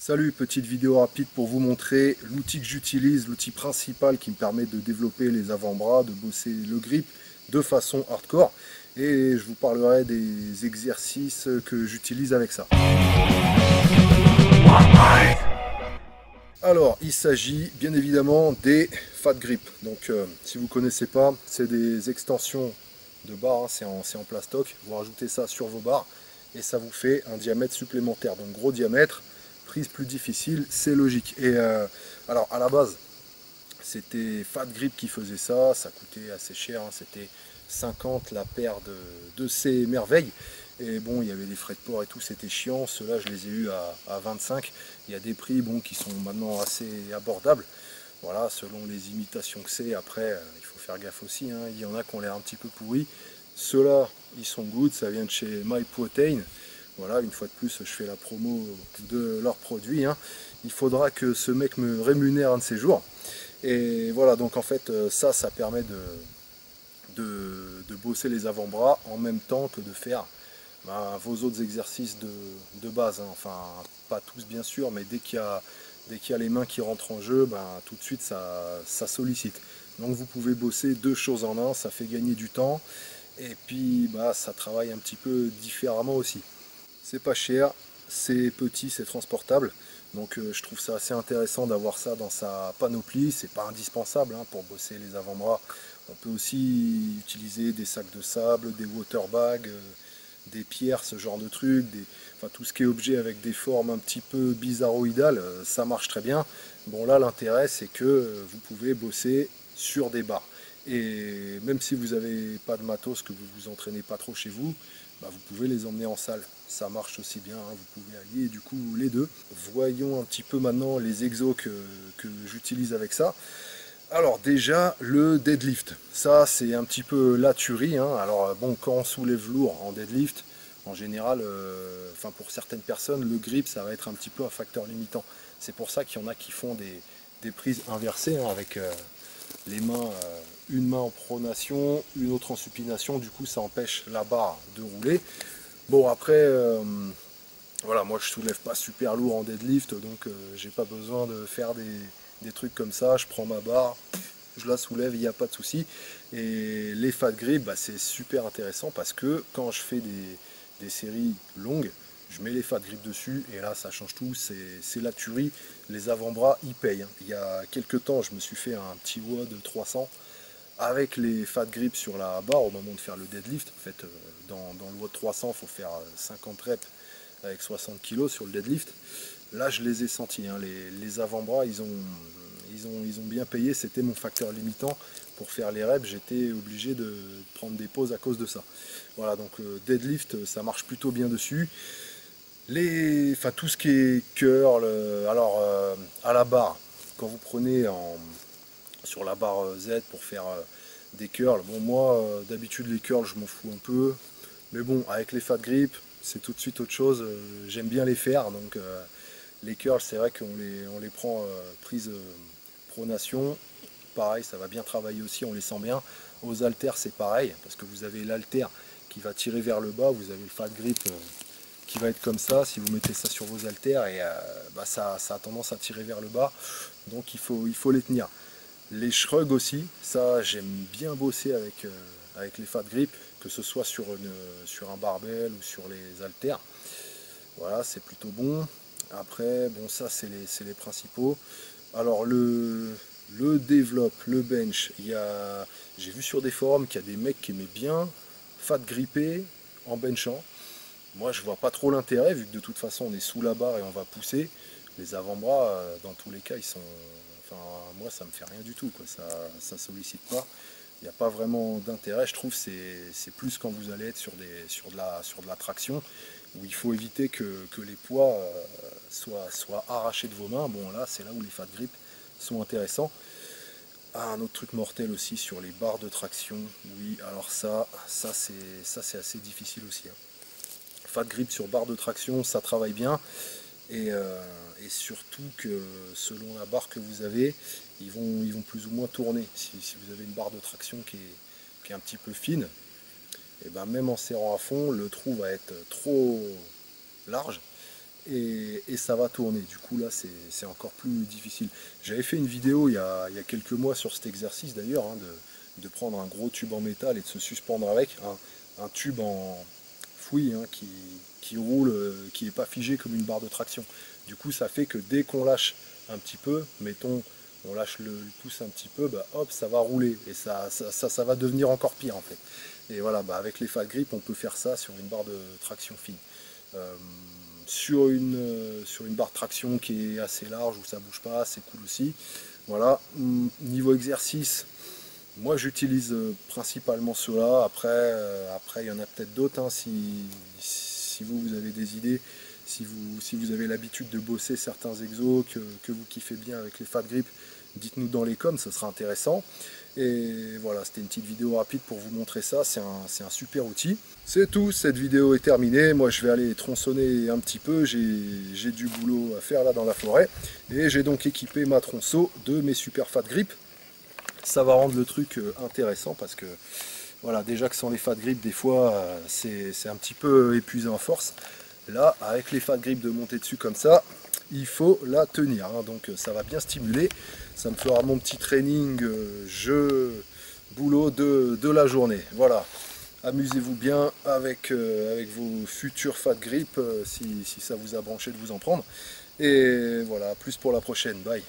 Salut, petite vidéo rapide pour vous montrer l'outil que j'utilise, l'outil principal qui me permet de développer les avant-bras, de bosser le grip de façon hardcore. Et je vous parlerai des exercices que j'utilise avec ça. Alors, il s'agit bien évidemment des Fat Grip. Donc, si vous ne connaissez pas, c'est des extensions de barres, hein, c'est en plastoc. Vous rajoutez ça sur vos barres et ça vous fait un diamètre supplémentaire. Donc, gros diamètre, prise plus difficile, c'est logique. Et alors, à la base, c'était Fat Grip qui faisait ça, ça coûtait assez cher, hein, c'était 50 la paire de ces merveilles. Et bon, il y avait des frais de port et tout, c'était chiant. Ceux-là, je les ai eus à 25. Il y a des prix bon, qui sont maintenant assez abordables. Voilà, selon les imitations que c'est. Après, il faut faire gaffe aussi, hein. Il y en a qui ont l'air un petit peu pourris. Ceux-là, ils sont good, ça vient de chez MyProtein. Voilà, une fois de plus, je fais la promo de leurs produits, hein. Il faudra que ce mec me rémunère un de ces jours. Et voilà, donc en fait, ça permet de bosser les avant-bras en même temps que de faire vos autres exercices de base, hein. Enfin, pas tous bien sûr, mais dès qu'il y a les mains qui rentrent en jeu, tout de suite ça sollicite. Donc vous pouvez bosser deux choses en un, ça fait gagner du temps, et puis ça travaille un petit peu différemment aussi. C'est pas cher, c'est petit, c'est transportable. Donc je trouve ça assez intéressant d'avoir ça dans sa panoplie. C'est pas indispensable, hein, pour bosser les avant-bras. On peut aussi utiliser des sacs de sable, des water bags, des pierres, ce genre de trucs, enfin, tout ce qui est objet avec des formes un petit peu bizarroïdales, ça marche très bien. Bon là l'intérêt c'est que vous pouvez bosser sur des barres. Et même si vous n'avez pas de matos, que vous vous entraînez pas trop chez vous, vous pouvez les emmener en salle. Ça marche aussi bien, hein, vous pouvez allier du coup les deux. Voyons un petit peu maintenant les exos que j'utilise avec ça. Alors déjà le deadlift, ça c'est un petit peu la tuerie, hein. Alors bon, quand on soulève lourd en deadlift, en général, enfin pour certaines personnes, le grip ça va être un petit peu un facteur limitant. C'est pour ça qu'il y en a qui font des prises inversées, hein, avec les mains, une main en pronation, une autre en supination, du coup ça empêche la barre de rouler. Bon après, voilà, moi je soulève pas super lourd en deadlift, donc j'ai pas besoin de faire des trucs comme ça. Je prends ma barre, je la soulève, il n'y a pas de souci. Et les fat grip, c'est super intéressant parce que quand je fais des séries longues, je mets les fat grip dessus et là ça change tout, c'est la tuerie. Les avant-bras ils payent, hein. Il y a quelques temps, je me suis fait un petit WOD de 300 avec les fat grip sur la barre au moment de faire le deadlift. En fait, dans le WOD 300, il faut faire 50 reps avec 60 kg sur le deadlift. Là, je les ai sentis, hein. Les avant-bras, ils ont bien payé. C'était mon facteur limitant. Pour faire les reps, j'étais obligé de prendre des pauses à cause de ça. Voilà, donc deadlift, ça marche plutôt bien dessus. Enfin, tout ce qui est curl, alors à la barre, quand vous prenez sur la barre Z pour faire des curls, bon moi d'habitude les curls je m'en fous un peu, mais bon avec les fat grip c'est tout de suite autre chose. J'aime bien les faire, donc les curls c'est vrai on les prend prise pronation, pareil ça va bien travailler aussi, on les sent bien. Aux haltères c'est pareil, parce que vous avez l'haltère qui va tirer vers le bas, vous avez le fat grip qui va être comme ça. Si vous mettez ça sur vos haltères, et ça a tendance à tirer vers le bas, donc il faut les tenir. Les shrugs aussi, ça j'aime bien bosser avec les fat grip, que ce soit sur un barbell ou sur les haltères. Voilà, c'est plutôt bon. Après, bon ça c'est les principaux. Alors le développe, le bench, j'ai vu sur des forums qu'il y a des mecs qui aimaient bien fat gripper en benchant. Moi je vois pas trop l'intérêt, vu que de toute façon on est sous la barre et on va pousser. Les avant-bras, dans tous les cas, ils sont. Enfin, moi ça me fait rien du tout, quoi. Ça sollicite pas. Il n'y a pas vraiment d'intérêt, je trouve. C'est plus quand vous allez être sur de la traction, où il faut éviter que les poids soient arrachés de vos mains. Bon là c'est là où les fat grip sont intéressants. Ah, un autre truc mortel aussi sur les barres de traction. Oui, alors ça c'est assez difficile aussi, hein. Fat grip sur barre de traction, ça travaille bien. Et surtout que selon la barre que vous avez, ils vont plus ou moins tourner. Si vous avez une barre de traction qui est un petit peu fine, et même en serrant à fond, le trou va être trop large. et ça va tourner. Du coup là c'est encore plus difficile. J'avais fait une vidéo il y a quelques mois sur cet exercice d'ailleurs, hein, de prendre un gros tube en métal et de se suspendre avec un tube en fouille, hein, qui roule, qui n'est pas figé comme une barre de traction. Du coup ça fait que dès qu'on lâche un petit peu, mettons on lâche le pouce un petit peu, bah, hop, ça va rouler et ça va devenir encore pire en fait. Et voilà, bah, avec les fat grip on peut faire ça sur une barre de traction fine. Sur une barre de traction qui est assez large où ça bouge pas, c'est cool aussi. Voilà, niveau exercice, moi j'utilise principalement cela. Après il y en a peut-être d'autres, hein, si vous avez des idées, si vous avez l'habitude de bosser certains exos que vous kiffez bien avec les fat grip, dites-nous dans les coms, ça sera intéressant. Et voilà, c'était une petite vidéo rapide pour vous montrer ça, c'est un super outil. C'est tout, cette vidéo est terminée, moi je vais aller tronçonner un petit peu, j'ai du boulot à faire là dans la forêt, et j'ai donc équipé ma tronçon de mes super fat grip. Ça va rendre le truc intéressant parce que voilà, déjà que sans les fat grip des fois c'est un petit peu épuisant à force. Là, avec les fat grip de monter dessus comme ça, il faut la tenir, hein, donc ça va bien stimuler. Ça me fera mon petit training jeu boulot de la journée. Voilà, amusez-vous bien avec vos futurs fat grip si ça vous a branché de vous en prendre. Et voilà, plus pour la prochaine. Bye.